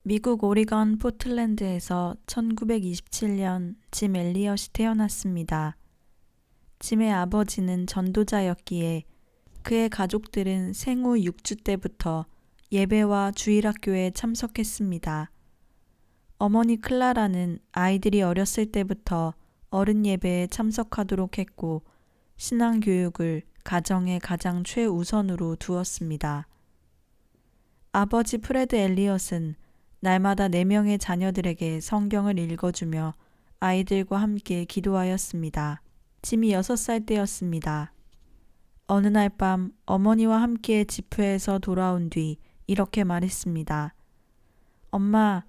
미국 오리건 포틀랜드에서 1927년 짐 엘리엇이 태어났습니다. 짐의 아버지는 전도자였기에 그의 가족들은 생후 6주 때부터 예배와 주일학교에 참석했습니다. 어머니 클라라는 아이들이 어렸을 때부터 어른 예배에 참석하도록 했고 신앙 교육을 가정의 가장 최우선으로 두었습니다. 아버지 프레드 엘리엇은 날마다 4명의 자녀들에게 성경을 읽어주며 아이들과 함께 기도하였습니다. 짐이 6살 때였습니다. 어느 날 밤 어머니와 함께 집회에서 돌아온 뒤 이렇게 말했습니다. 엄마,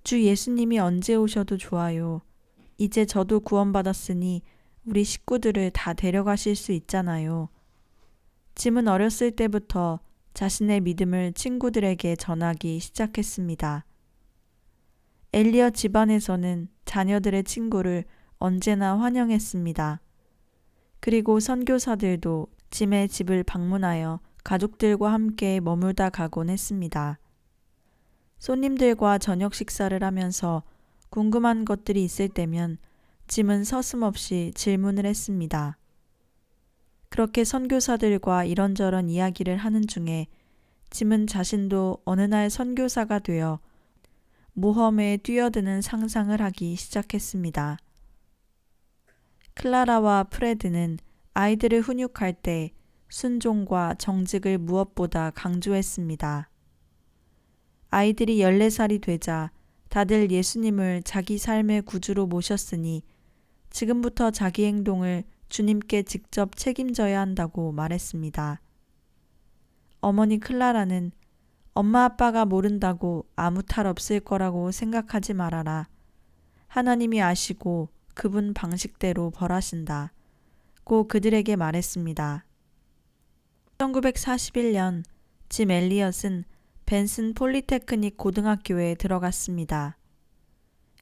주 예수님이 언제 오셔도 좋아요. 이제 저도 구원받았으니 우리 식구들을 다 데려가실 수 있잖아요. 짐은 어렸을 때부터 자신의 믿음을 친구들에게 전하기 시작했습니다. 엘리엇 집안에서는 자녀들의 친구를 언제나 환영했습니다. 그리고 선교사들도 짐의 집을 방문하여 가족들과 함께 머물다 가곤 했습니다. 손님들과 저녁 식사를 하면서 궁금한 것들이 있을 때면 짐은 서슴없이 질문을 했습니다. 그렇게 선교사들과 이런저런 이야기를 하는 중에 짐은 자신도 어느 날 선교사가 되어 모험에 뛰어드는 상상을 하기 시작했습니다. 클라라와 프레드는 아이들을 훈육할 때 순종과 정직을 무엇보다 강조했습니다. 아이들이 14살이 되자 다들 예수님을 자기 삶의 구주로 모셨으니 지금부터 자기 행동을 주님께 직접 책임져야 한다고 말했습니다. 어머니 클라라는 엄마 아빠가 모른다고 아무 탈 없을 거라고 생각하지 말아라. 하나님이 아시고 그분 방식대로 벌하신다. 고 그들에게 말했습니다. 1941년 짐 엘리엇은 벤슨 폴리테크닉 고등학교에 들어갔습니다.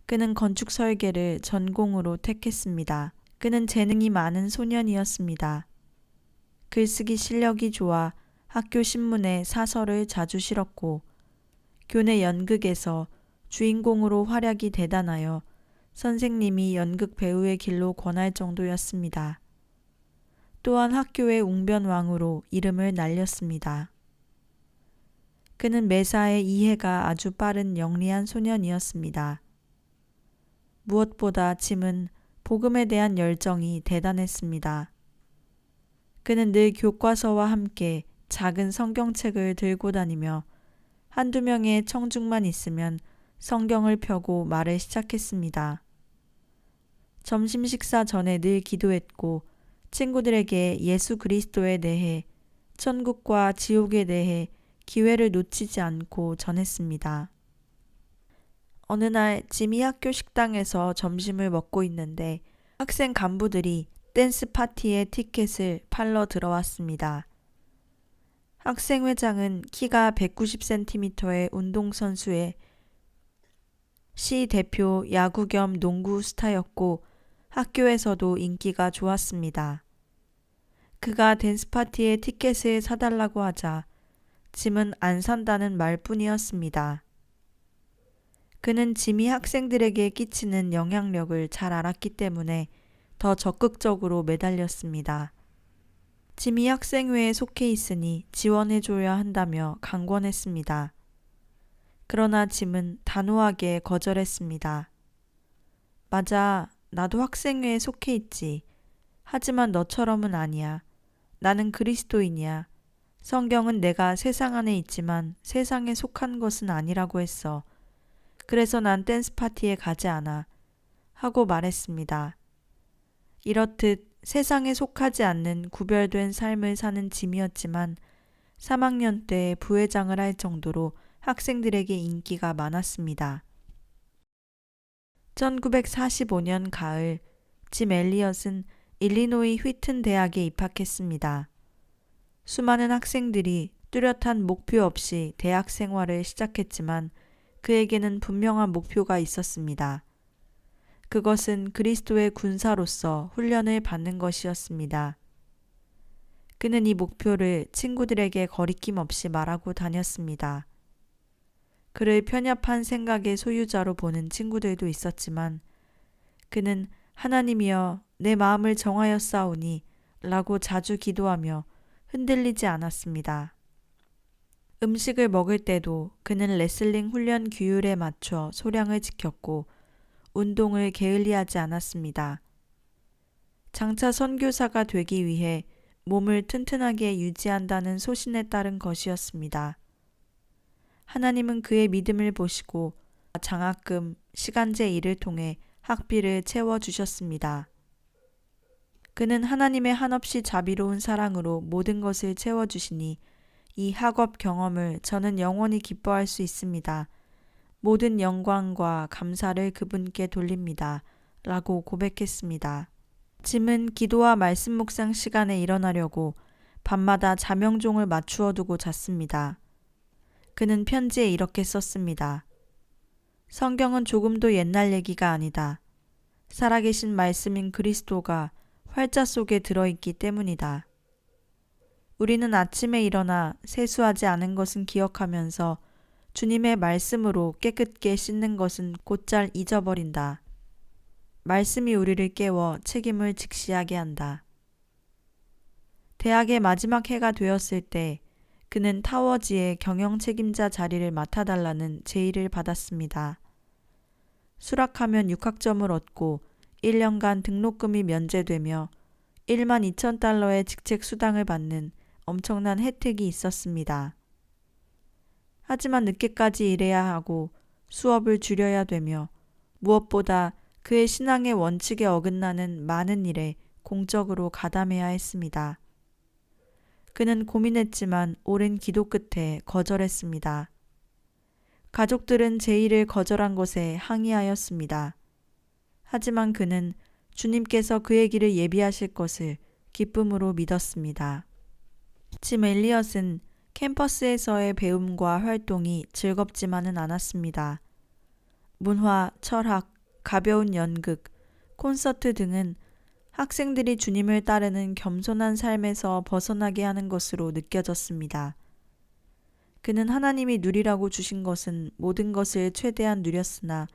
그는 건축 설계를 전공으로 택했습니다. 그는 재능이 많은 소년이었습니다. 글쓰기 실력이 좋아 학교 신문에 사설을 자주 실었고 교내 연극에서 주인공으로 활약이 대단하여 선생님이 연극 배우의 길로 권할 정도였습니다. 또한 학교의 웅변왕으로 이름을 날렸습니다. 그는 매사에 이해가 아주 빠른 영리한 소년이었습니다. 무엇보다 짐은 복음에 대한 열정이 대단했습니다. 그는 늘 교과서와 함께 작은 성경책을 들고 다니며 한두 명의 청중만 있으면 성경을 펴고 말을 시작했습니다. 점심 식사 전에 늘 기도했고 친구들에게 예수 그리스도에 대해 천국과 지옥에 대해 기회를 놓치지 않고 전했습니다. 어느 날 짐이 학교 식당에서 점심을 먹고 있는데 학생 간부들이 댄스 파티의 티켓을 팔러 들어왔습니다. 학생회장은 키가 190cm의 운동선수의 시 대표 야구 겸 농구 스타였고 학교에서도 인기가 좋았습니다. 그가 댄스 파티의 티켓을 사달라고 하자 짐은 안 산다는 말뿐이었습니다. 그는 짐이 학생들에게 끼치는 영향력을 잘 알았기 때문에 더 적극적으로 매달렸습니다. 짐이 학생회에 속해 있으니 지원해줘야 한다며 강권했습니다. 그러나 짐은 단호하게 거절했습니다. 맞아, 나도 학생회에 속해 있지. 하지만 너처럼은 아니야. 나는 그리스도인이야. 성경은 내가 세상 안에 있지만 세상에 속한 것은 아니라고 했어. 그래서 난 댄스 파티에 가지 않아. 하고 말했습니다. 이렇듯 세상에 속하지 않는 구별된 삶을 사는 짐이었지만 3학년 때 부회장을 할 정도로 학생들에게 인기가 많았습니다. 1945년 가을, 짐 엘리엇은 일리노이 휘튼 대학에 입학했습니다. 수많은 학생들이 뚜렷한 목표 없이 대학 생활을 시작했지만 그에게는 분명한 목표가 있었습니다. 그것은 그리스도의 군사로서 훈련을 받는 것이었습니다. 그는 이 목표를 친구들에게 거리낌 없이 말하고 다녔습니다. 그를 편협한 생각의 소유자로 보는 친구들도 있었지만 그는 하나님이여 내 마음을 정하였사오니 라고 자주 기도하며 흔들리지 않았습니다. 음식을 먹을 때도 그는 레슬링 훈련 규율에 맞춰 소량을 지켰고 운동을 게을리하지 않았습니다. 장차 선교사가 되기 위해 몸을 튼튼하게 유지한다는 소신에 따른 것이었습니다. 하나님은 그의 믿음을 보시고 장학금, 시간제 일을 통해 학비를 채워주셨습니다. 그는 하나님의 한없이 자비로운 사랑으로 모든 것을 채워주시니 이 학업 경험을 저는 영원히 기뻐할 수 있습니다. 모든 영광과 감사를 그분께 돌립니다. 라고 고백했습니다. 짐은 기도와 말씀 묵상 시간에 일어나려고 밤마다 자명종을 맞추어 두고 잤습니다. 그는 편지에 이렇게 썼습니다. 성경은 조금도 옛날 얘기가 아니다. 살아계신 말씀인 그리스도가 활자 속에 들어있기 때문이다. 우리는 아침에 일어나 세수하지 않은 것은 기억하면서 주님의 말씀으로 깨끗게 씻는 것은 곧잘 잊어버린다. 말씀이 우리를 깨워 책임을 직시하게 한다. 대학의 마지막 해가 되었을 때 그는 타워지의 경영 책임자 자리를 맡아달라는 제의를 받았습니다. 수락하면 6학점을 얻고 1년간 등록금이 면제되며 12,000달러의 직책 수당을 받는 엄청난 혜택이 있었습니다. 하지만 늦게까지 일해야 하고 수업을 줄여야 되며 무엇보다 그의 신앙의 원칙에 어긋나는 많은 일에 공적으로 가담해야 했습니다. 그는 고민했지만 오랜 기도 끝에 거절했습니다. 가족들은 제의를 거절한 것에 항의하였습니다. 하지만 그는 주님께서 그의 길을 예비하실 것을 기쁨으로 믿었습니다. 짐 엘리엇은 캠퍼스에서의 배움과 활동이 즐겁지만은 않았습니다. 문화, 철학, 가벼운 연극, 콘서트 등은 학생들이 주님을 따르는 겸손한 삶에서 벗어나게 하는 것으로 느껴졌습니다. 그는 하나님이 누리라고 주신 것은 모든 것을 최대한 누렸으나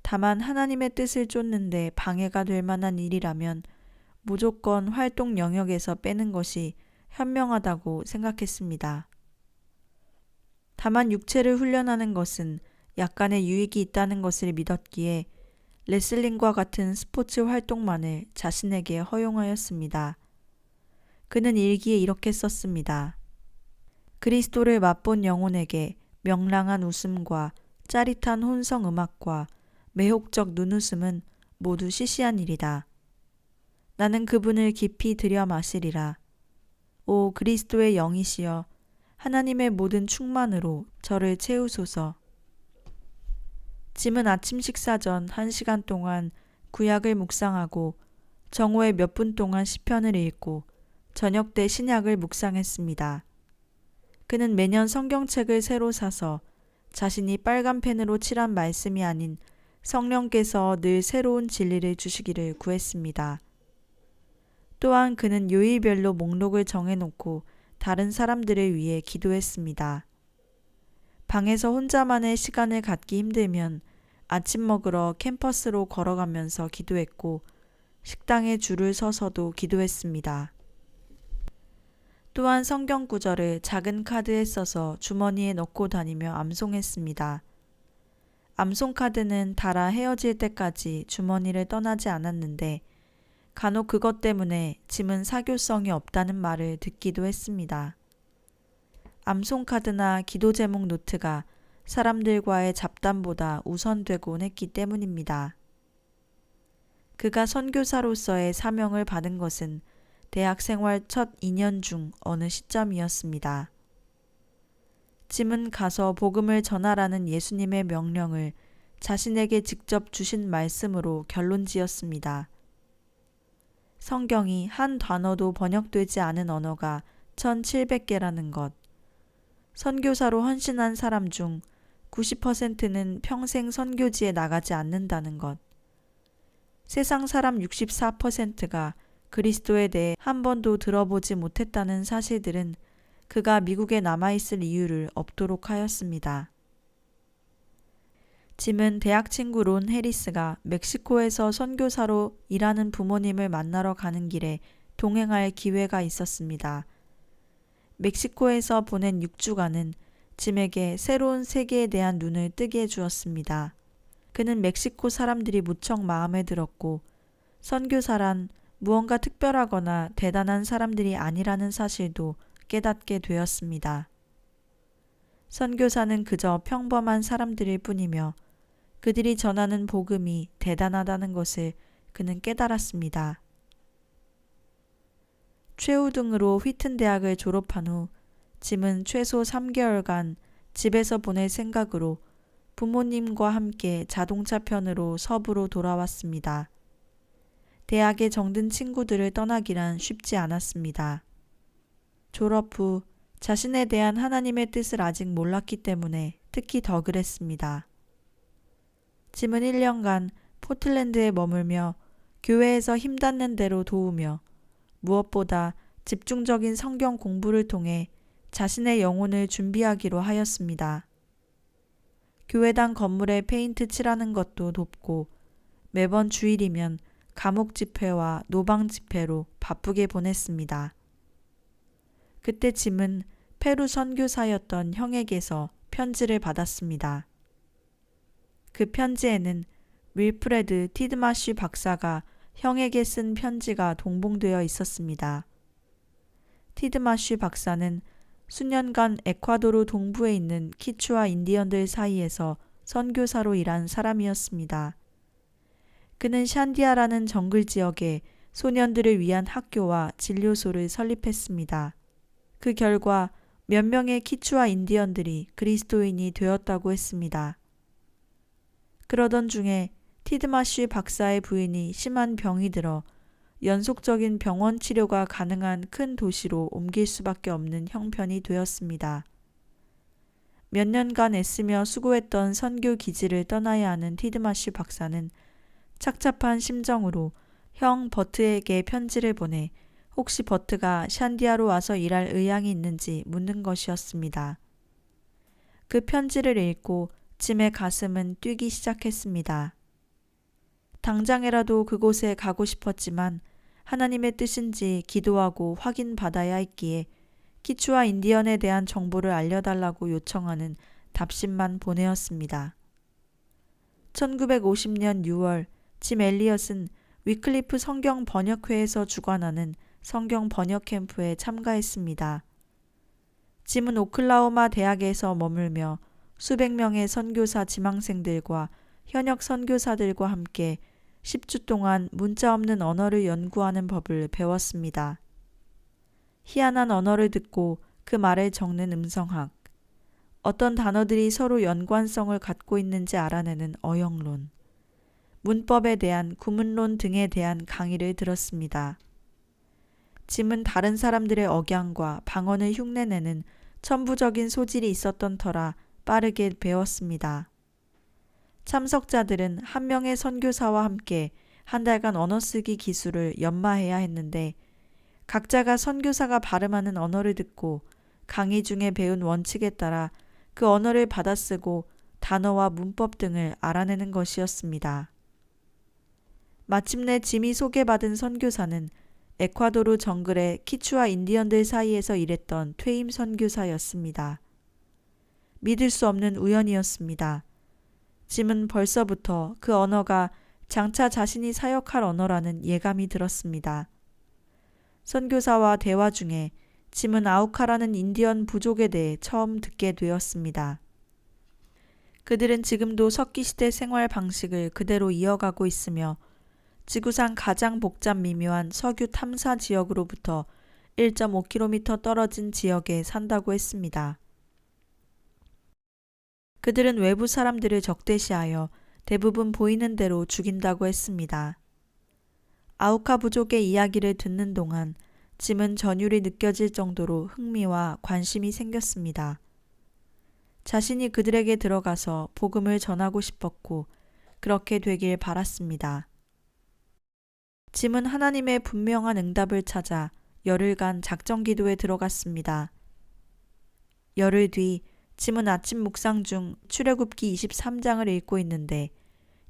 다만 하나님의 뜻을 쫓는데 방해가 될 만한 일이라면 무조건 활동 영역에서 빼는 것이 현명하다고 생각했습니다. 다만 육체를 훈련하는 것은 약간의 유익이 있다는 것을 믿었기에 레슬링과 같은 스포츠 활동만을 자신에게 허용하였습니다. 그는 일기에 이렇게 썼습니다. 그리스도를 맛본 영혼에게 명랑한 웃음과 짜릿한 혼성 음악과 매혹적 눈웃음은 모두 시시한 일이다. 나는 그분을 깊이 들여 마시리라. 오 그리스도의 영이시여 하나님의 모든 충만으로 저를 채우소서. 짐은 아침 식사 전 1시간 동안 구약을 묵상하고 정오에 몇 분 동안 시편을 읽고 저녁 때 신약을 묵상했습니다. 그는 매년 성경책을 새로 사서 자신이 빨간 펜으로 칠한 말씀이 아닌 성령께서 늘 새로운 진리를 주시기를 구했습니다. 또한 그는 요일별로 목록을 정해놓고 다른 사람들을 위해 기도했습니다. 방에서 혼자만의 시간을 갖기 힘들면 아침 먹으러 캠퍼스로 걸어가면서 기도했고 식당에 줄을 서서도 기도했습니다. 또한 성경 구절을 작은 카드에 써서 주머니에 넣고 다니며 암송했습니다. 암송 카드는 달아 헤어질 때까지 주머니를 떠나지 않았는데 간혹 그것 때문에 짐은 사교성이 없다는 말을 듣기도 했습니다. 암송 카드나 기도 제목 노트가 사람들과의 잡담보다 우선되곤 했기 때문입니다. 그가 선교사로서의 사명을 받은 것은 대학 생활 첫 2년 중 어느 시점이었습니다. 짐은 가서 복음을 전하라는 예수님의 명령을 자신에게 직접 주신 말씀으로 결론지었습니다. 성경이 한 단어도 번역되지 않은 언어가 1,700개라는 것. 선교사로 헌신한 사람 중 90%는 평생 선교지에 나가지 않는다는 것. 세상 사람 64%가 그리스도에 대해 한 번도 들어보지 못했다는 사실들은 그가 미국에 남아있을 이유를 없도록 하였습니다. 짐은 대학 친구 론 해리스가 멕시코에서 선교사로 일하는 부모님을 만나러 가는 길에 동행할 기회가 있었습니다. 멕시코에서 보낸 6주간은 짐에게 새로운 세계에 대한 눈을 뜨게 해주었습니다. 그는 멕시코 사람들이 무척 마음에 들었고 선교사란 무언가 특별하거나 대단한 사람들이 아니라는 사실도 깨닫게 되었습니다. 선교사는 그저 평범한 사람들일 뿐이며 그들이 전하는 복음이 대단하다는 것을 그는 깨달았습니다. 최후 등으로 휘튼 대학을 졸업한 후 짐은 최소 3개월간 집에서 보낼 생각으로 부모님과 함께 자동차 편으로 서부로 돌아왔습니다. 대학에 정든 친구들을 떠나기란 쉽지 않았습니다. 졸업 후 자신에 대한 하나님의 뜻을 아직 몰랐기 때문에 특히 더 그랬습니다. 짐은 1년간 포틀랜드에 머물며 교회에서 힘닿는 대로 도우며 무엇보다 집중적인 성경 공부를 통해 자신의 영혼을 준비하기로 하였습니다. 교회당 건물에 페인트 칠하는 것도 돕고 매번 주일이면 감옥 집회와 노방 집회로 바쁘게 보냈습니다. 그때 짐은 페루 선교사였던 형에게서 편지를 받았습니다. 그 편지에는 윌프레드 티드마쉬 박사가 형에게 쓴 편지가 동봉되어 있었습니다. 티드마쉬 박사는 수년간 에콰도르 동부에 있는 키추아 인디언들 사이에서 선교사로 일한 사람이었습니다. 그는 샨디아라는 정글 지역에 소년들을 위한 학교와 진료소를 설립했습니다. 그 결과 몇 명의 키추아 인디언들이 그리스도인이 되었다고 했습니다. 그러던 중에 티드마쉬 박사의 부인이 심한 병이 들어 연속적인 병원 치료가 가능한 큰 도시로 옮길 수밖에 없는 형편이 되었습니다. 몇 년간 애쓰며 수고했던 선교 기지를 떠나야 하는 티드마쉬 박사는 착잡한 심정으로 형 버트에게 편지를 보내 혹시 버트가 샨디아로 와서 일할 의향이 있는지 묻는 것이었습니다. 그 편지를 읽고 짐의 가슴은 뛰기 시작했습니다. 당장에라도 그곳에 가고 싶었지만 하나님의 뜻인지 기도하고 확인받아야 했기에 키추아 인디언에 대한 정보를 알려달라고 요청하는 답신만 보내었습니다. 1950년 6월 짐 엘리엇은 위클리프 성경 번역회에서 주관하는 성경 번역 캠프에 참가했습니다. 짐은 오클라호마 대학에서 머물며 수백 명의 선교사 지망생들과 현역 선교사들과 함께 10주 동안 문자 없는 언어를 연구하는 법을 배웠습니다. 희한한 언어를 듣고 그 말을 적는 음성학, 어떤 단어들이 서로 연관성을 갖고 있는지 알아내는 어역론, 문법에 대한 구문론 등에 대한 강의를 들었습니다. 짐은 다른 사람들의 억양과 방언을 흉내내는 천부적인 소질이 있었던 터라 빠르게 배웠습니다. 참석자들은 한 명의 선교사와 함께 한 달간 언어 쓰기 기술을 연마해야 했는데 각자가 선교사가 발음하는 언어를 듣고 강의 중에 배운 원칙에 따라 그 언어를 받아쓰고 단어와 문법 등을 알아내는 것이었습니다. 마침내 짐이 소개받은 선교사는 에콰도르 정글의 키추아 인디언들 사이에서 일했던 퇴임 선교사였습니다. 믿을 수 없는 우연이었습니다. 짐은 벌써부터 그 언어가 장차 자신이 사역할 언어라는 예감이 들었습니다. 선교사와 대화 중에 짐은 아우카라는 인디언 부족에 대해 처음 듣게 되었습니다. 그들은 지금도 석기시대 생활 방식을 그대로 이어가고 있으며 지구상 가장 복잡 미묘한 석유 탐사 지역으로부터 1.5km 떨어진 지역에 산다고 했습니다. 그들은 외부 사람들을 적대시하여 대부분 보이는 대로 죽인다고 했습니다. 아우카 부족의 이야기를 듣는 동안 짐은 전율이 느껴질 정도로 흥미와 관심이 생겼습니다. 자신이 그들에게 들어가서 복음을 전하고 싶었고 그렇게 되길 바랐습니다. 짐은 하나님의 분명한 응답을 찾아 열흘간 작정 기도에 들어갔습니다. 열흘 뒤 짐은 아침 묵상 중 출애굽기 23장을 읽고 있는데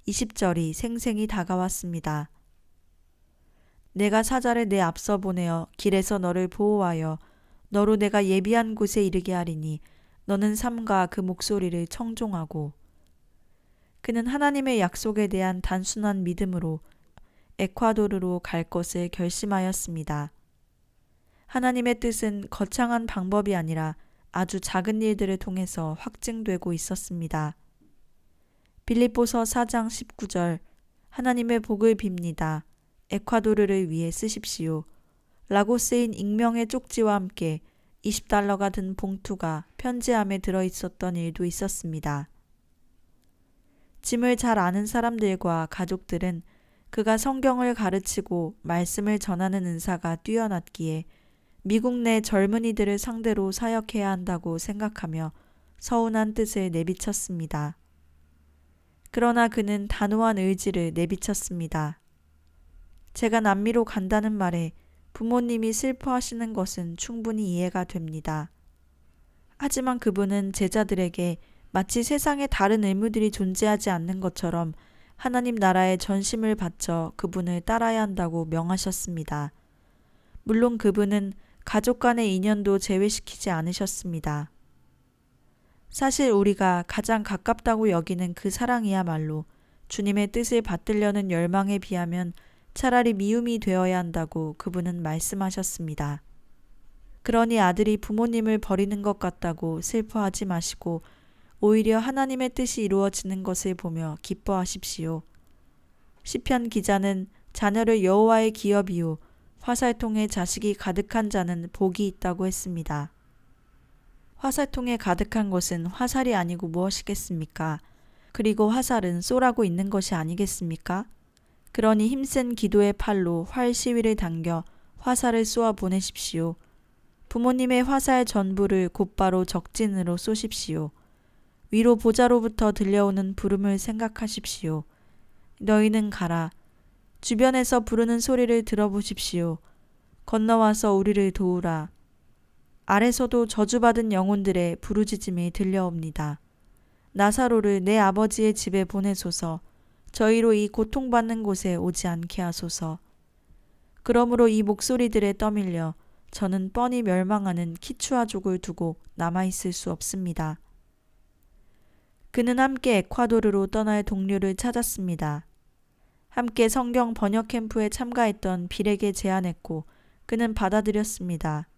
20절이 생생히 다가왔습니다. 내가 사자를 내 앞서 보내어 길에서 너를 보호하여 너로 내가 예비한 곳에 이르게 하리니 너는 삼가 그 목소리를 청종하고. 그는 하나님의 약속에 대한 단순한 믿음으로 에콰도르로 갈 것을 결심하였습니다. 하나님의 뜻은 거창한 방법이 아니라 아주 작은 일들을 통해서 확증되고 있었습니다. 빌립보서 4장 19절 하나님의 복을 빕니다. 에콰도르를 위해 쓰십시오. 라고 쓰인 익명의 쪽지와 함께 $20가 든 봉투가 편지함에 들어있었던 일도 있었습니다. 짐을 잘 아는 사람들과 가족들은 그가 성경을 가르치고 말씀을 전하는 은사가 뛰어났기에 미국 내 젊은이들을 상대로 사역해야 한다고 생각하며 서운한 뜻을 내비쳤습니다. 그러나 그는 단호한 의지를 내비쳤습니다. 제가 남미로 간다는 말에 부모님이 슬퍼하시는 것은 충분히 이해가 됩니다. 하지만 그분은 제자들에게 마치 세상에 다른 의무들이 존재하지 않는 것처럼 하나님 나라의 전심을 바쳐 그분을 따라야 한다고 명하셨습니다. 물론 그분은 가족 간의 인연도 제외시키지 않으셨습니다. 사실 우리가 가장 가깝다고 여기는 그 사랑이야말로 주님의 뜻을 받들려는 열망에 비하면 차라리 미움이 되어야 한다고 그분은 말씀하셨습니다. 그러니 아들이 부모님을 버리는 것 같다고 슬퍼하지 마시고 오히려 하나님의 뜻이 이루어지는 것을 보며 기뻐하십시오. 시편 기자는 자녀를 여호와의 기업이요 화살통에 자식이 가득한 자는 복이 있다고 했습니다. 화살통에 가득한 것은 화살이 아니고 무엇이겠습니까? 그리고 화살은 쏘라고 있는 것이 아니겠습니까? 그러니 힘센 기도의 팔로 활 시위를 당겨 화살을 쏘아 보내십시오. 부모님의 화살 전부를 곧바로 적진으로 쏘십시오. 위로 보좌로부터 들려오는 부름을 생각하십시오. 너희는 가라. 주변에서 부르는 소리를 들어보십시오. 건너와서 우리를 도우라. 아래서도 저주받은 영혼들의 부르짖음이 들려옵니다. 나사로를 내 아버지의 집에 보내소서. 저희로 이 고통받는 곳에 오지 않게 하소서. 그러므로 이 목소리들에 떠밀려 저는 뻔히 멸망하는 키추아족을 두고 남아있을 수 없습니다. 그는 함께 에콰도르로 떠날 동료를 찾았습니다. 함께 성경 번역 캠프에 참가했던 빌에게 제안했고 그는 받아들였습니다.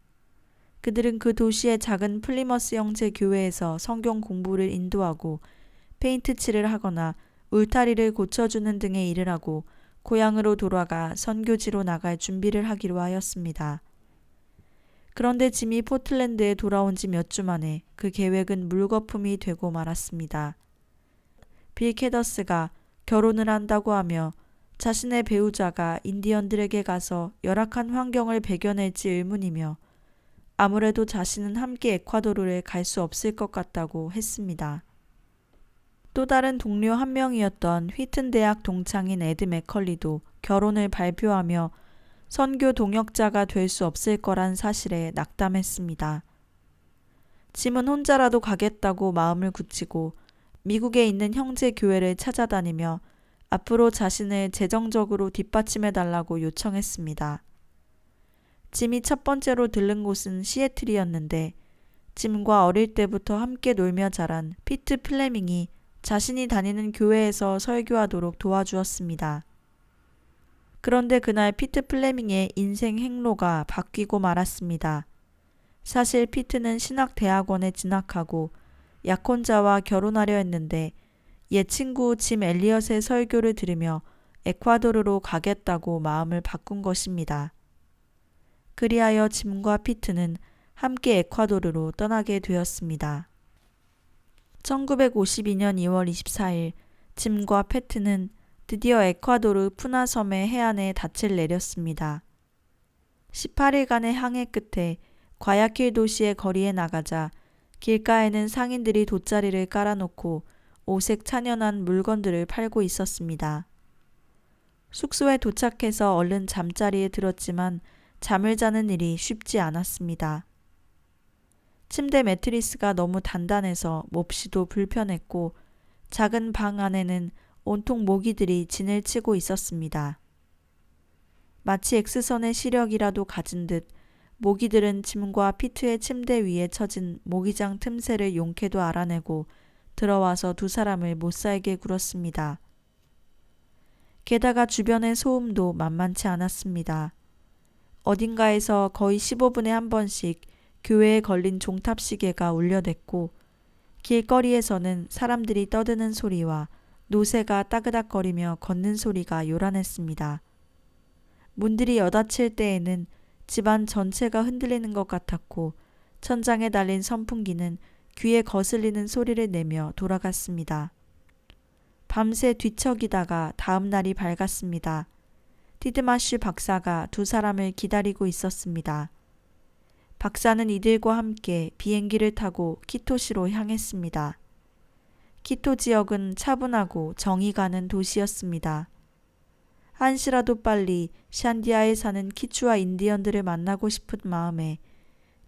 그들은 그 도시의 작은 플리머스 형제 교회에서 성경 공부를 인도하고 페인트 칠을 하거나 울타리를 고쳐주는 등의 일을 하고 고향으로 돌아가 선교지로 나갈 준비를 하기로 하였습니다. 그런데 짐이 포틀랜드에 돌아온 지 몇 주 만에 그 계획은 물거품이 되고 말았습니다. 빌 캐더스가 결혼을 한다고 하며 자신의 배우자가 인디언들에게 가서 열악한 환경을 배겨낼지 의문이며 아무래도 자신은 함께 에콰도르에 갈 수 없을 것 같다고 했습니다. 또 다른 동료 한 명이었던 휘튼 대학 동창인 에드 맥컬리도 결혼을 발표하며 선교 동역자가 될 수 없을 거란 사실에 낙담했습니다. 짐은 혼자라도 가겠다고 마음을 굳히고 미국에 있는 형제 교회를 찾아다니며 앞으로 자신을 재정적으로 뒷받침해달라고 요청했습니다. 짐이 첫 번째로 들른 곳은 시애틀이었는데 짐과 어릴 때부터 함께 놀며 자란 피트 플레밍이 자신이 다니는 교회에서 설교하도록 도와주었습니다. 그런데 그날 피트 플레밍의 인생 행로가 바뀌고 말았습니다. 사실 피트는 신학대학원에 진학하고 약혼자와 결혼하려 했는데 옛 친구 짐 엘리엇의 설교를 들으며 에콰도르로 가겠다고 마음을 바꾼 것입니다. 그리하여 짐과 피트는 함께 에콰도르로 떠나게 되었습니다. 1952년 2월 24일 짐과 패트는 드디어 에콰도르 푸나 섬의 해안에 닻을 내렸습니다. 18일간의 항해 끝에 과야킬 도시의 거리에 나가자 길가에는 상인들이 돗자리를 깔아놓고 오색 찬연한 물건들을 팔고 있었습니다. 숙소에 도착해서 얼른 잠자리에 들었지만 잠을 자는 일이 쉽지 않았습니다. 침대 매트리스가 너무 단단해서 몹시도 불편했고 작은 방 안에는 온통 모기들이 진을 치고 있었습니다. 마치 X선의 시력이라도 가진 듯 모기들은 짐과 피트의 침대 위에 처진 모기장 틈새를 용케도 알아내고 들어와서 두 사람을 못살게 굴었습니다. 게다가 주변의 소음도 만만치 않았습니다. 어딘가에서 거의 15분에 한 번씩 교회에 걸린 종탑시계가 울려댔고 길거리에서는 사람들이 떠드는 소리와 노새가 따그닥거리며 걷는 소리가 요란했습니다. 문들이 여닫힐 때에는 집안 전체가 흔들리는 것 같았고 천장에 달린 선풍기는 귀에 거슬리는 소리를 내며 돌아갔습니다. 밤새 뒤척이다가 다음 날이 밝았습니다. 티드마쉬 박사가 두 사람을 기다리고 있었습니다. 박사는 이들과 함께 비행기를 타고 키토시로 향했습니다. 키토 지역은 차분하고 정이 가는 도시였습니다. 한시라도 빨리 샨디아에 사는 키추아 인디언들을 만나고 싶은 마음에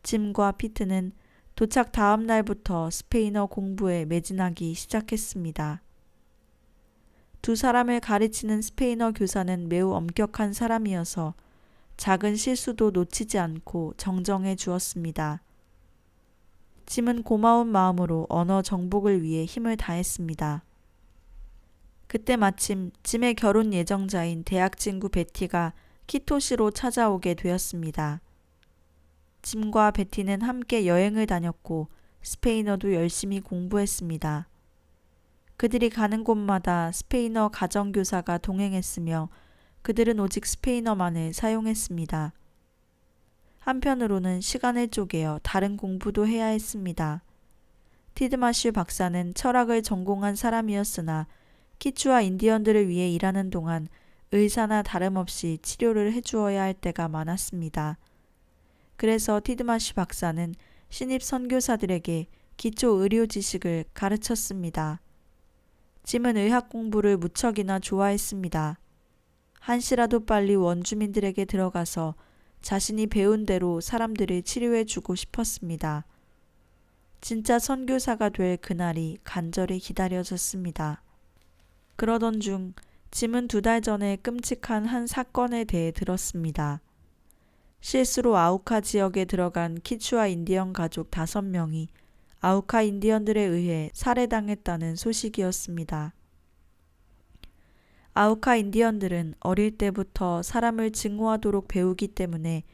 짐과 피트는 도착 다음 날부터 스페인어 공부에 매진하기 시작했습니다. 두 사람을 가르치는 스페인어 교사는 매우 엄격한 사람이어서 작은 실수도 놓치지 않고 정정해 주었습니다. 짐은 고마운 마음으로 언어 정복을 위해 힘을 다했습니다. 그때 마침 짐의 결혼 예정자인 대학 친구 베티가 키토시로 찾아오게 되었습니다. 짐과 베티는 함께 여행을 다녔고 스페인어도 열심히 공부했습니다. 그들이 가는 곳마다 스페인어 가정교사가 동행했으며 그들은 오직 스페인어만을 사용했습니다. 한편으로는 시간을 쪼개어 다른 공부도 해야 했습니다. 티드마슈 박사는 철학을 전공한 사람이었으나 키추아 인디언들을 위해 일하는 동안 의사나 다름없이 치료를 해주어야 할 때가 많았습니다. 그래서 티드마슈 박사는 신입 선교사들에게 기초 의료 지식을 가르쳤습니다. 짐은 의학 공부를 무척이나 좋아했습니다. 한시라도 빨리 원주민들에게 들어가서 자신이 배운 대로 사람들을 치료해 주고 싶었습니다. 진짜 선교사가 될 그날이 간절히 기다려졌습니다. 그러던 중 짐은 2달 전에 끔찍한 한 사건에 대해 들었습니다. 실수로 아우카 지역에 들어간 키추아 인디언 가족 5명이 아우카 인디언들에 의해 살해당했다는 소식이었습니다. 아우카 인디언들은 어릴 때부터 사람을 증오하도록 배우기 때문에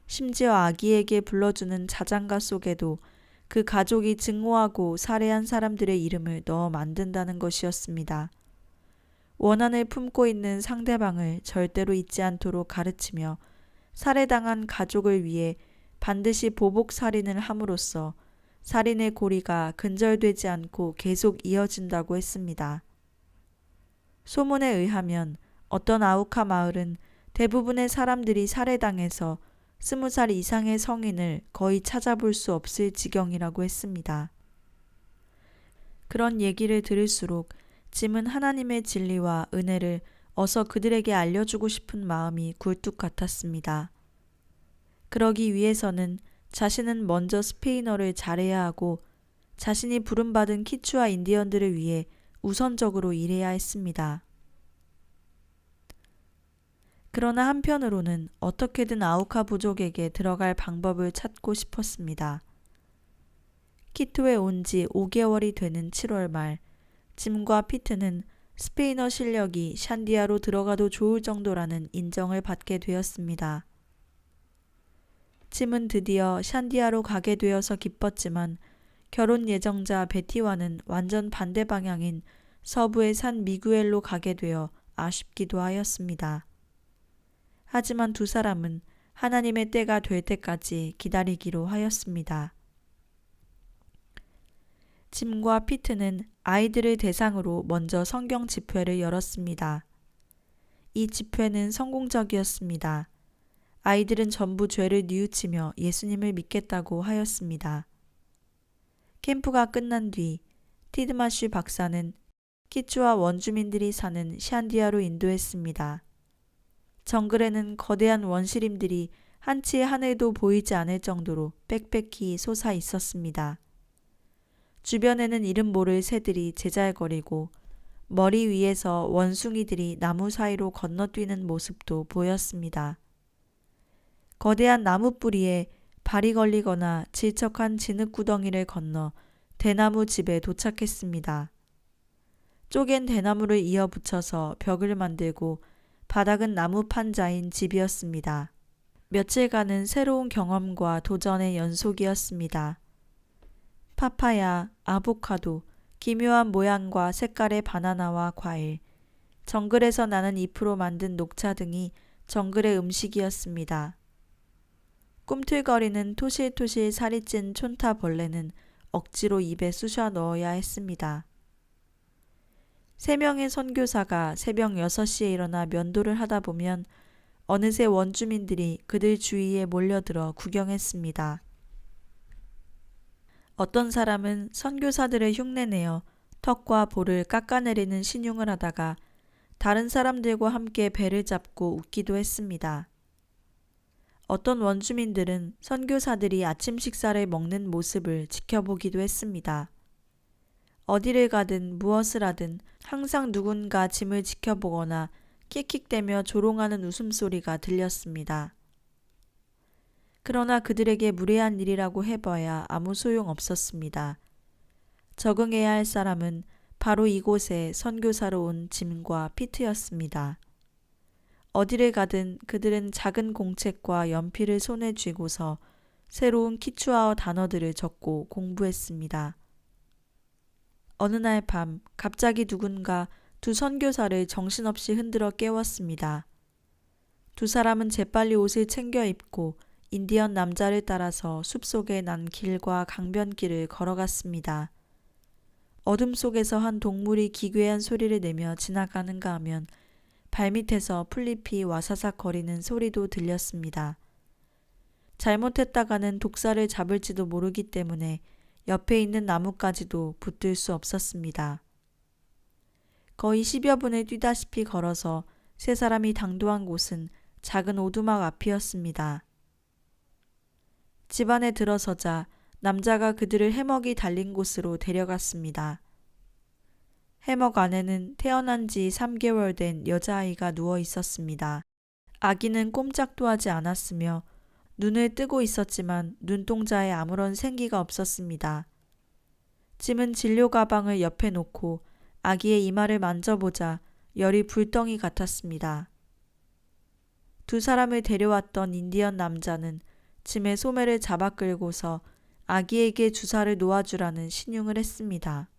심지어 아기에게 불러주는 자장가 속에도 그 가족이 증오하고 살해한 사람들의 이름을 넣어 만든다는 것이었습니다. 원한을 품고 있는 상대방을 절대로 잊지 않도록 가르치며 살해당한 가족을 위해 반드시 보복 살인을 함으로써 살인의 고리가 근절되지 않고 계속 이어진다고 했습니다. 소문에 의하면 어떤 아우카 마을은 대부분의 사람들이 살해당해서 20살 이상의 성인을 거의 찾아볼 수 없을 지경이라고 했습니다. 그런 얘기를 들을수록 짐은 하나님의 진리와 은혜를 어서 그들에게 알려주고 싶은 마음이 굴뚝 같았습니다. 그러기 위해서는 자신은 먼저 스페인어를 잘해야 하고 자신이 부름받은 키추아 인디언들을 위해 우선적으로 일해야 했습니다. 그러나 한편으로는 어떻게든 아우카 부족에게 들어갈 방법을 찾고 싶었습니다. 키토에 온 지 5개월이 되는 7월 말, 짐과 피트는 스페인어 실력이 샨디아로 들어가도 좋을 정도라는 인정을 받게 되었습니다. 짐은 드디어 샨디아로 가게 되어서 기뻤지만 결혼 예정자 베티와는 완전 반대 방향인 서부의 산 미구엘로 가게 되어 아쉽기도 하였습니다. 하지만 두 사람은 하나님의 때가 될 때까지 기다리기로 하였습니다. 짐과 피트는 아이들을 대상으로 먼저 성경 집회를 열었습니다. 이 집회는 성공적이었습니다. 아이들은 전부 죄를 뉘우치며 예수님을 믿겠다고 하였습니다. 캠프가 끝난 뒤 티드마슈 박사는 키추아 원주민들이 사는 샨디아로 인도했습니다. 정글에는 거대한 원시림들이 한치의 하늘도 보이지 않을 정도로 빽빽히 솟아 있었습니다. 주변에는 이름 모를 새들이 제잘거리고 머리 위에서 원숭이들이 나무 사이로 건너뛰는 모습도 보였습니다. 거대한 나무 뿌리에 발이 걸리거나 질척한 진흙구덩이를 건너 대나무 집에 도착했습니다. 쪼갠 대나무를 이어 붙여서 벽을 만들고 바닥은 나무 판자인 집이었습니다. 며칠간은 새로운 경험과 도전의 연속이었습니다. 파파야, 아보카도, 기묘한 모양과 색깔의 바나나와 과일, 정글에서 나는 잎으로 만든 녹차 등이 정글의 음식이었습니다. 꿈틀거리는 토실토실 살이 찐 촌타벌레는 억지로 입에 쑤셔 넣어야 했습니다. 3명의 선교사가 새벽 6시에 일어나 면도를 하다 보면 어느새 원주민들이 그들 주위에 몰려들어 구경했습니다. 어떤 사람은 선교사들을 흉내내어 턱과 볼을 깎아내리는 신용을 하다가 다른 사람들과 함께 배를 잡고 웃기도 했습니다. 어떤 원주민들은 선교사들이 아침 식사를 먹는 모습을 지켜보기도 했습니다. 어디를 가든 무엇을 하든 항상 누군가 짐을 지켜보거나 킥킥대며 조롱하는 웃음소리가 들렸습니다. 그러나 그들에게 무례한 일이라고 해봐야 아무 소용 없었습니다. 적응해야 할 사람은 바로 이곳에 선교사로 온 짐과 피트였습니다. 어디를 가든 그들은 작은 공책과 연필을 손에 쥐고서 새로운 키추아어 단어들을 적고 공부했습니다. 어느 날 밤 갑자기 누군가 2 선교사를 정신없이 흔들어 깨웠습니다. 2 사람은 재빨리 옷을 챙겨 입고 인디언 남자를 따라서 숲속에 난 길과 강변길을 걸어갔습니다. 어둠 속에서 한 동물이 기괴한 소리를 내며 지나가는가 하면 발밑에서 풀잎이 와사삭 거리는 소리도 들렸습니다. 잘못했다가는 독사를 잡을지도 모르기 때문에 옆에 있는 나무까지도 붙들 수 없었습니다. 거의 10여 분을 뛰다시피 걸어서 3 사람이 당도한 곳은 작은 오두막 앞이었습니다. 집 안에 들어서자 남자가 그들을 해먹이 달린 곳으로 데려갔습니다. 해먹 안에는 태어난 지 3개월 된 여자아이가 누워 있었습니다. 아기는 꼼짝도 하지 않았으며 눈을 뜨고 있었지만 눈동자에 아무런 생기가 없었습니다. 짐은 진료 가방을 옆에 놓고 아기의 이마를 만져보자 열이 불덩이 같았습니다. 2 사람을 데려왔던 인디언 남자는 짐의 소매를 잡아 끌고서 아기에게 주사를 놓아주라는 신용을 했습니다.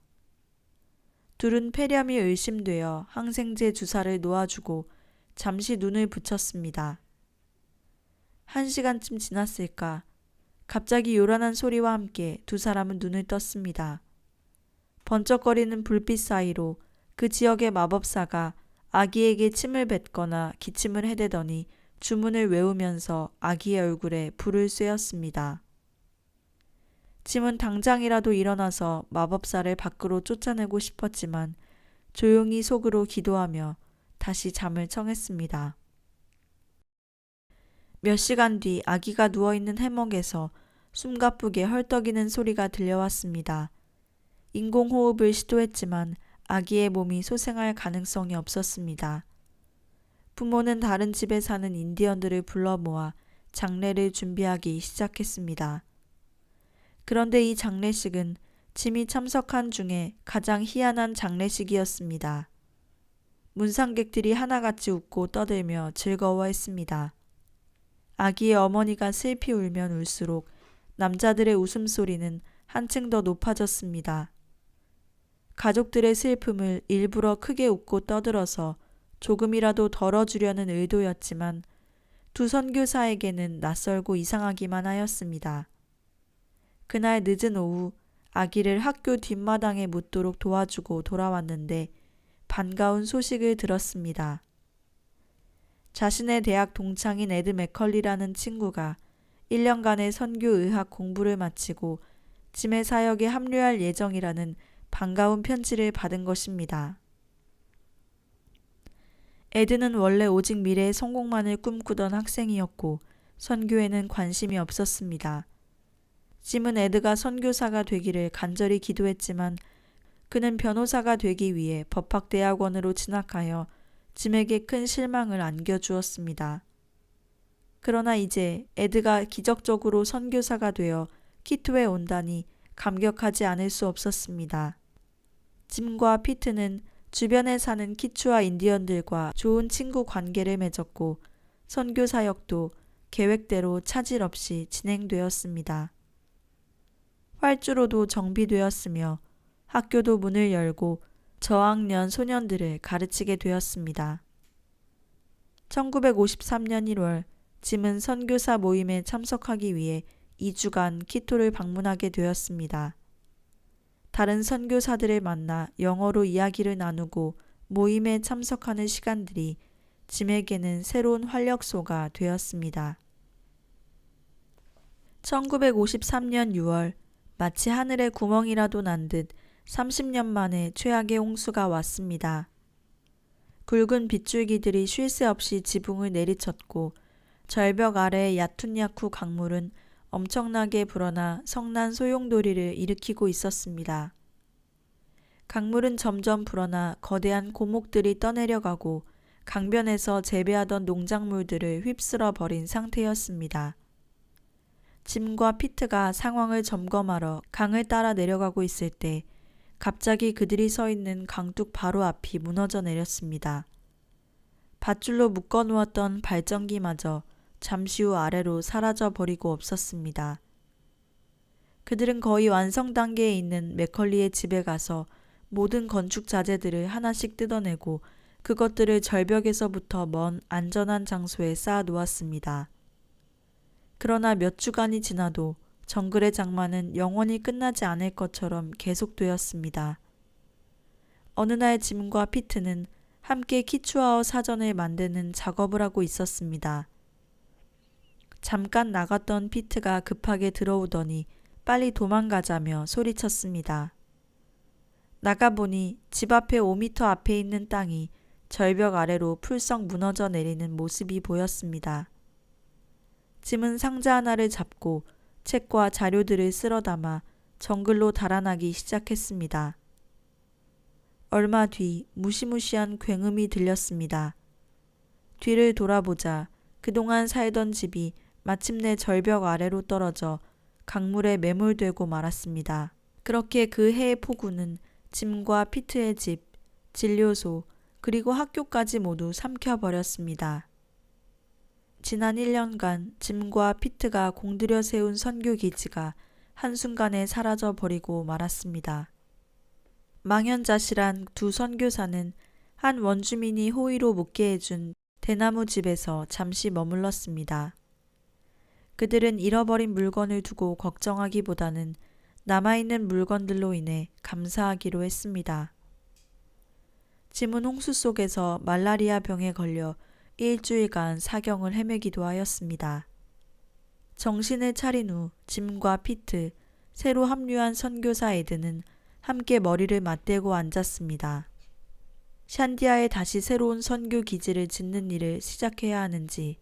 둘은 폐렴이 의심되어 항생제 주사를 놓아주고 잠시 눈을 붙였습니다. 1시간쯤 지났을까 갑자기 요란한 소리와 함께 2 사람은 눈을 떴습니다. 번쩍거리는 불빛 사이로 그 지역의 마법사가 아기에게 침을 뱉거나 기침을 해대더니 주문을 외우면서 아기의 얼굴에 불을 쐬었습니다. 짐은 당장이라도 일어나서 마법사를 밖으로 쫓아내고 싶었지만 조용히 속으로 기도하며 다시 잠을 청했습니다. 몇 시간 뒤 아기가 누워있는 해먹에서 숨가쁘게 헐떡이는 소리가 들려왔습니다. 인공호흡을 시도했지만 아기의 몸이 소생할 가능성이 없었습니다. 부모는 다른 집에 사는 인디언들을 불러 모아 장례를 준비하기 시작했습니다. 그런데 이 장례식은 짐이 참석한 중에 가장 희한한 장례식이었습니다. 문상객들이 하나같이 웃고 떠들며 즐거워했습니다. 아기의 어머니가 슬피 울면 울수록 남자들의 웃음소리는 한층 더 높아졌습니다. 가족들의 슬픔을 일부러 크게 웃고 떠들어서 조금이라도 덜어주려는 의도였지만 2 선교사에게는 낯설고 이상하기만 하였습니다. 그날 늦은 오후 아기를 학교 뒷마당에 묻도록 도와주고 돌아왔는데 반가운 소식을 들었습니다. 자신의 대학 동창인 에드 맥컬리라는 친구가 1년간의 선교의학 공부를 마치고 짐의 사역에 합류할 예정이라는 반가운 편지를 받은 것입니다. 에드는 원래 오직 미래의 성공만을 꿈꾸던 학생이었고 선교에는 관심이 없었습니다. 짐은 에드가 선교사가 되기를 간절히 기도했지만 그는 변호사가 되기 위해 법학대학원으로 진학하여 짐에게 큰 실망을 안겨주었습니다. 그러나 이제 에드가 기적적으로 선교사가 되어 키투에 온다니 감격하지 않을 수 없었습니다. 짐과 피트는 주변에 사는 키추아 인디언들과 좋은 친구 관계를 맺었고 선교 사역도 계획대로 차질 없이 진행되었습니다. 활주로도 정비되었으며 학교도 문을 열고 저학년 소년들을 가르치게 되었습니다. 1953년 1월 짐은 선교사 모임에 참석하기 위해 2주간 키토를 방문하게 되었습니다. 다른 선교사들을 만나 영어로 이야기를 나누고 모임에 참석하는 시간들이 짐에게는 새로운 활력소가 되었습니다. 1953년 6월 마치 하늘에 구멍이라도 난 듯 30년 만에 최악의 홍수가 왔습니다. 굵은 빗줄기들이 쉴 새 없이 지붕을 내리쳤고 절벽 아래의 야툰야쿠 강물은 엄청나게 불어나 성난 소용돌이를 일으키고 있었습니다. 강물은 점점 불어나 거대한 고목들이 떠내려가고 강변에서 재배하던 농작물들을 휩쓸어 버린 상태였습니다. 짐과 피트가 상황을 점검하러 강을 따라 내려가고 있을 때 갑자기 그들이 서 있는 강둑 바로 앞이 무너져 내렸습니다. 밧줄로 묶어놓았던 발전기마저 잠시 후 아래로 사라져 버리고 없었습니다. 그들은 거의 완성 단계에 있는 맥컬리의 집에 가서 모든 건축 자재들을 하나씩 뜯어내고 그것들을 절벽에서부터 먼 안전한 장소에 쌓아 놓았습니다. 그러나 몇 주간이 지나도 정글의 장마는 영원히 끝나지 않을 것처럼 계속되었습니다. 어느 날 짐과 피트는 함께 키추아어 사전을 만드는 작업을 하고 있었습니다. 잠깐 나갔던 피트가 급하게 들어오더니 빨리 도망가자며 소리쳤습니다. 나가보니 집 앞에 5m 앞에 있는 땅이 절벽 아래로 풀썩 무너져 내리는 모습이 보였습니다. 짐은 상자 하나를 잡고 책과 자료들을 쓸어 담아 정글로 달아나기 시작했습니다. 얼마 뒤 무시무시한 굉음이 들렸습니다. 뒤를 돌아보자 그동안 살던 집이 마침내 절벽 아래로 떨어져 강물에 매몰되고 말았습니다. 그렇게 그 해의 폭우는 짐과 피트의 집, 진료소, 그리고 학교까지 모두 삼켜버렸습니다. 지난 1년간 짐과 피트가 공들여 세운 선교 기지가 한순간에 사라져버리고 말았습니다. 망연자실한 두 선교사는 한 원주민이 호의로 묵게 해준 대나무 집에서 잠시 머물렀습니다. 그들은 잃어버린 물건을 두고 걱정하기보다는 남아있는 물건들로 인해 감사하기로 했습니다. 짐은 홍수 속에서 말라리아 병에 걸려 일주일간 사경을 헤매기도 하였습니다. 정신을 차린 후 짐과 피트, 새로 합류한 선교사 에드는 함께 머리를 맞대고 앉았습니다. 샨디아에 다시 새로운 선교 기지를 짓는 일을 시작해야 하는지,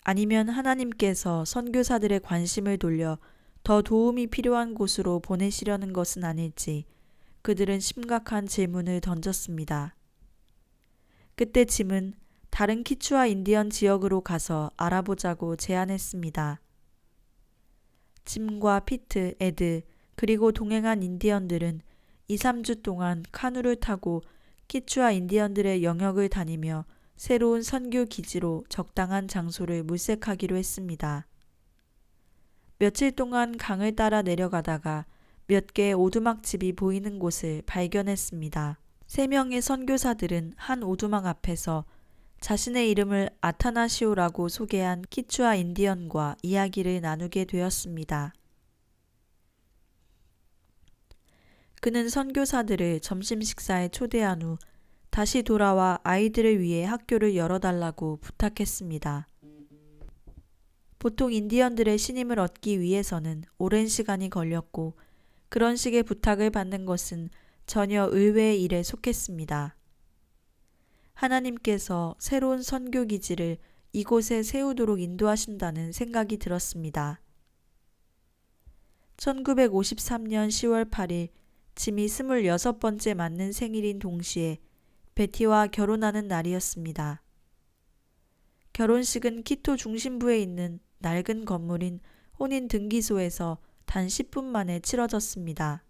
아니면 하나님께서 선교사들의 관심을 돌려 더 도움이 필요한 곳으로 보내시려는 것은 아닐지 그들은 심각한 질문을 던졌습니다. 그때 짐은 다른 키추아 인디언 지역으로 가서 알아보자고 제안했습니다. 짐과 피트, 에드, 그리고 동행한 인디언들은 2, 3주 동안 카누를 타고 키추아 인디언들의 영역을 다니며 새로운 선교 기지로 적당한 장소를 물색하기로 했습니다. 며칠 동안 강을 따라 내려가다가 몇 개의 오두막집이 보이는 곳을 발견했습니다. 3명의 선교사들은 한 오두막 앞에서 자신의 이름을 아타나시오라고 소개한 키추아 인디언과 이야기를 나누게 되었습니다. 그는 선교사들을 점심 식사에 초대한 후 다시 돌아와 아이들을 위해 학교를 열어달라고 부탁했습니다. 보통 인디언들의 신임을 얻기 위해서는 오랜 시간이 걸렸고 그런 식의 부탁을 받는 것은 전혀 의외의 일에 속했습니다. 하나님께서 새로운 선교 기지를 이곳에 세우도록 인도하신다는 생각이 들었습니다. 1953년 10월 8일 짐이 26번째 맞는 생일인 동시에 베티와 결혼하는 날이었습니다. 결혼식은 키토 중심부에 있는 낡은 건물인 혼인 등기소에서 단 10분 만에 치러졌습니다.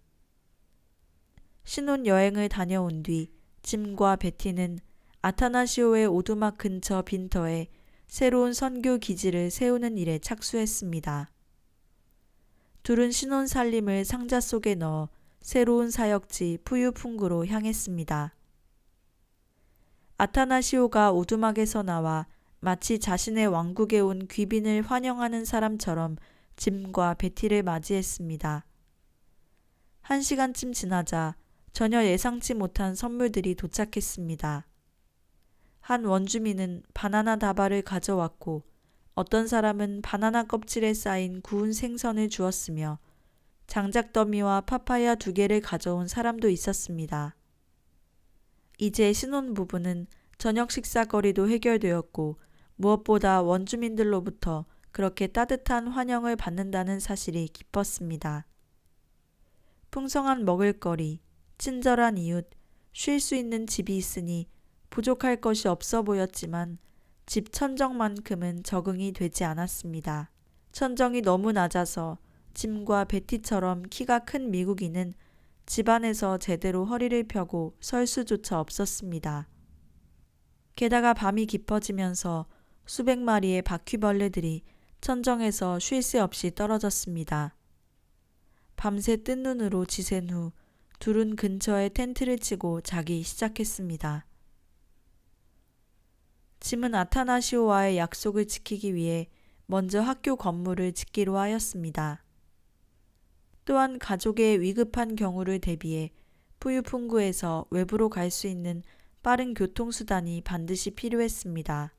신혼여행을 다녀온 뒤 짐과 베티는 아타나시오의 오두막 근처 빈터에 새로운 선교 기지를 세우는 일에 착수했습니다. 둘은 신혼 살림을 상자 속에 넣어 새로운 사역지 푸유풍구로 향했습니다. 아타나시오가 오두막에서 나와 마치 자신의 왕국에 온 귀빈을 환영하는 사람처럼 짐과 베티를 맞이했습니다. 1시간쯤 지나자 전혀 예상치 못한 선물들이 도착했습니다. 한 원주민은 바나나 다발을 가져왔고 어떤 사람은 바나나 껍질에 쌓인 구운 생선을 주었으며 장작더미와 파파야 2개를 가져온 사람도 있었습니다. 이제 신혼부부는 저녁 식사거리도 해결되었고 무엇보다 원주민들로부터 그렇게 따뜻한 환영을 받는다는 사실이 기뻤습니다. 풍성한 먹을거리, 친절한 이웃, 쉴 수 있는 집이 있으니 부족할 것이 없어 보였지만 집 천정만큼은 적응이 되지 않았습니다. 천정이 너무 낮아서 짐과 베티처럼 키가 큰 미국인은 집안에서 제대로 허리를 펴고 설 수조차 없었습니다. 게다가 밤이 깊어지면서 수백 마리의 바퀴벌레들이 천정에서 쉴 새 없이 떨어졌습니다. 밤새 뜬 눈으로 지샌 후 둘은 근처에 텐트를 치고 자기 시작했습니다. 짐은 아타나시오와의 약속을 지키기 위해 먼저 학교 건물을 짓기로 하였습니다. 또한 가족의 위급한 경우를 대비해 푸유풍구에서 외부로 갈 수 있는 빠른 교통수단이 반드시 필요했습니다.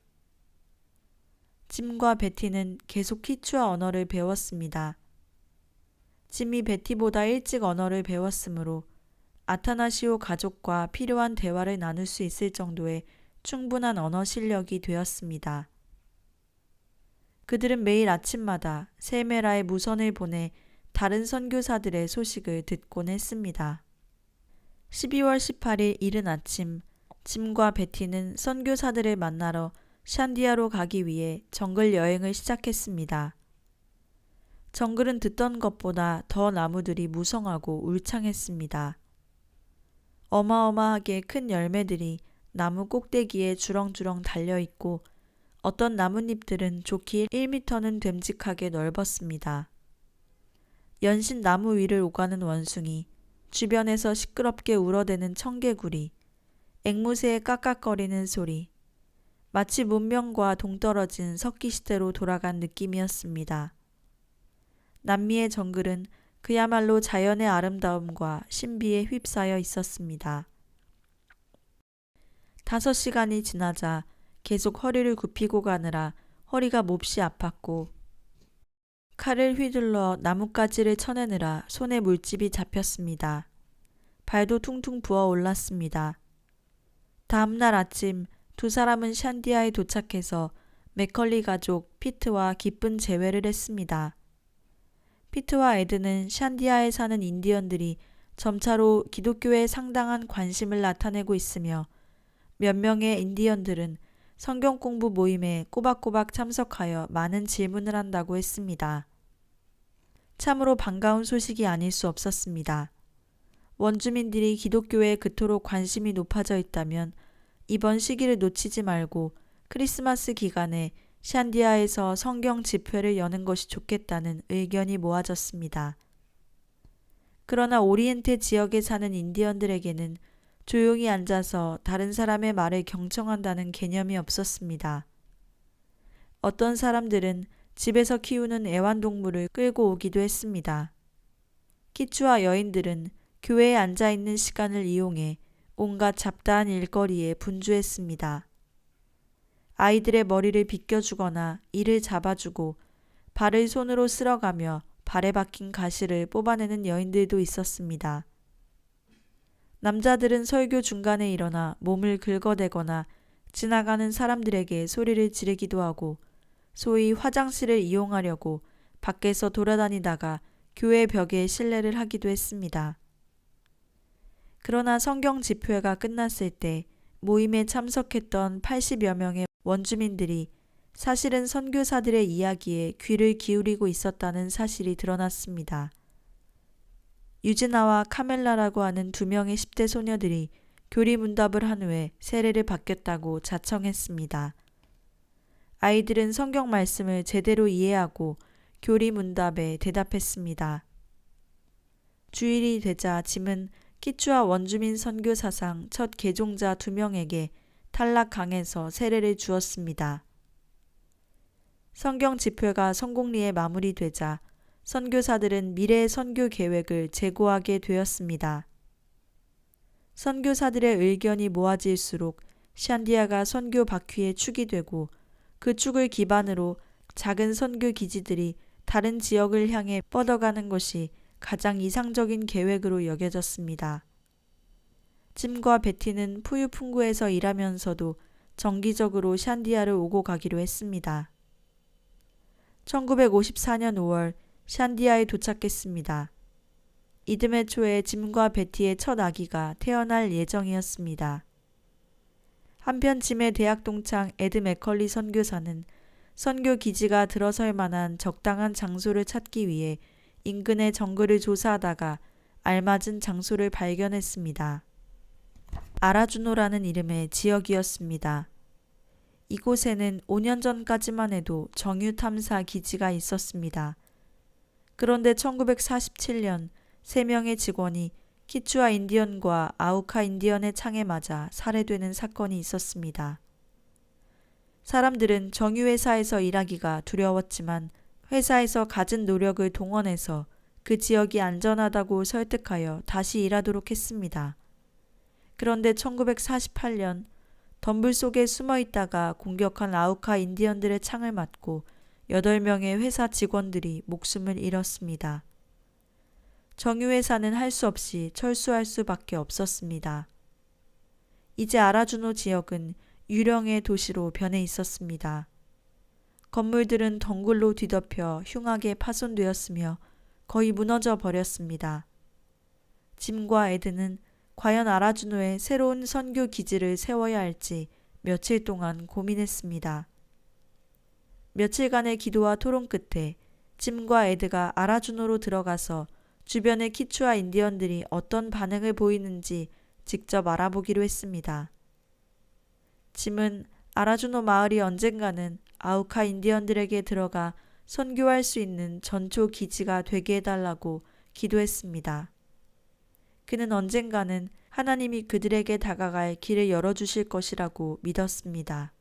짐과 베티는 계속 키추아 언어를 배웠습니다. 짐이 베티보다 일찍 언어를 배웠으므로 아타나시오 가족과 필요한 대화를 나눌 수 있을 정도의 충분한 언어 실력이 되었습니다. 그들은 매일 아침마다 세메라에 무선을 보내 다른 선교사들의 소식을 듣곤 했습니다. 12월 18일 이른 아침, 짐과 베티는 선교사들을 만나러 샨디아로 가기 위해 정글 여행을 시작했습니다. 정글은 듣던 것보다 더 나무들이 무성하고 울창했습니다. 어마어마하게 큰 열매들이 나무 꼭대기에 주렁주렁 달려있고 어떤 나뭇잎들은 좋기 1m는 됨직하게 넓었습니다. 연신 나무 위를 오가는 원숭이, 주변에서 시끄럽게 울어대는 청개구리, 앵무새의 깍깍거리는 소리, 마치 문명과 동떨어진 석기시대로 돌아간 느낌이었습니다. 남미의 정글은 그야말로 자연의 아름다움과 신비에 휩싸여 있었습니다. 5시간이 지나자 계속 허리를 굽히고 가느라 허리가 몹시 아팠고 칼을 휘둘러 나뭇가지를 쳐내느라 손에 물집이 잡혔습니다. 발도 퉁퉁 부어 올랐습니다. 다음날 아침 2사람은 샨디아에 도착해서 맥컬리 가족 피트와 기쁜 재회를 했습니다. 피트와 에드는 샨디아에 사는 인디언들이 점차로 기독교에 상당한 관심을 나타내고 있으며 몇 명의 인디언들은 성경 공부 모임에 꼬박꼬박 참석하여 많은 질문을 한다고 했습니다. 참으로 반가운 소식이 아닐 수 없었습니다. 원주민들이 기독교에 그토록 관심이 높아져 있다면 이번 시기를 놓치지 말고 크리스마스 기간에 샨디아에서 성경 집회를 여는 것이 좋겠다는 의견이 모아졌습니다. 그러나 오리엔테 지역에 사는 인디언들에게는 조용히 앉아서 다른 사람의 말을 경청한다는 개념이 없었습니다. 어떤 사람들은 집에서 키우는 애완동물을 끌고 오기도 했습니다. 키추아 여인들은 교회에 앉아있는 시간을 이용해 온갖 잡다한 일거리에 분주했습니다. 아이들의 머리를 빗겨주거나 이를 잡아주고 발을 손으로 쓸어가며 발에 박힌 가시를 뽑아내는 여인들도 있었습니다. 남자들은 설교 중간에 일어나 몸을 긁어대거나 지나가는 사람들에게 소리를 지르기도 하고 소위 화장실을 이용하려고 밖에서 돌아다니다가 교회 벽에 실례를 하기도 했습니다. 그러나 성경 집회가 끝났을 때 모임에 참석했던 80여 명의 원주민들이 사실은 선교사들의 이야기에 귀를 기울이고 있었다는 사실이 드러났습니다. 유진아와 카멜라라고 하는 2명의 10대 소녀들이 교리 문답을 한 후에 세례를 받겠다고 자청했습니다. 아이들은 성경 말씀을 제대로 이해하고 교리 문답에 대답했습니다. 주일이 되자 짐은 키추아 원주민 선교 사상 첫 개종자 2명에게 탈락강에서 세례를 주었습니다. 성경 집회가 성공리에 마무리되자 선교사들은 미래의 선교 계획을 재고하게 되었습니다. 선교사들의 의견이 모아질수록 샨디아가 선교 바퀴의 축이 되고 그 축을 기반으로 작은 선교 기지들이 다른 지역을 향해 뻗어가는 것이 가장 이상적인 계획으로 여겨졌습니다. 짐과 베티는 푸유풍구에서 일하면서도 정기적으로 샨디아를 오고 가기로 했습니다. 1954년 5월 샨디아에 도착했습니다. 이듬해 초에 짐과 베티의 첫 아기가 태어날 예정이었습니다. 한편 짐의 대학 동창 에드 맥컬리 선교사는 선교 기지가 들어설 만한 적당한 장소를 찾기 위해 인근의 정글을 조사하다가 알맞은 장소를 발견했습니다. 아라주노라는 이름의 지역이었습니다. 이곳에는 5년 전까지만 해도 정유 탐사 기지가 있었습니다. 그런데 1947년 3명의 직원이 키추아 인디언과 아우카 인디언의 창에 맞아 살해되는 사건이 있었습니다. 사람들은 정유회사에서 일하기가 두려웠지만 회사에서 갖은 노력을 동원해서 그 지역이 안전하다고 설득하여 다시 일하도록 했습니다. 그런데 1948년 덤불 속에 숨어 있다가 공격한 아우카 인디언들의 창을 맞고 8명의 회사 직원들이 목숨을 잃었습니다. 정유회사는 할 수 없이 철수할 수밖에 없었습니다. 이제 아라주노 지역은 유령의 도시로 변해 있었습니다. 건물들은 덩굴로 뒤덮여 흉하게 파손되었으며 거의 무너져 버렸습니다. 짐과 에드는 과연 아라주노에 새로운 선교 기지를 세워야 할지 며칠 동안 고민했습니다. 며칠간의 기도와 토론 끝에 짐과 에드가 아라주노로 들어가서 주변의 키추아 인디언들이 어떤 반응을 보이는지 직접 알아보기로 했습니다. 짐은 아라주노 마을이 언젠가는 아우카 인디언들에게 들어가 선교할 수 있는 전초 기지가 되게 해달라고 기도했습니다. 그는 언젠가는 하나님이 그들에게 다가갈 길을 열어주실 것이라고 믿었습니다.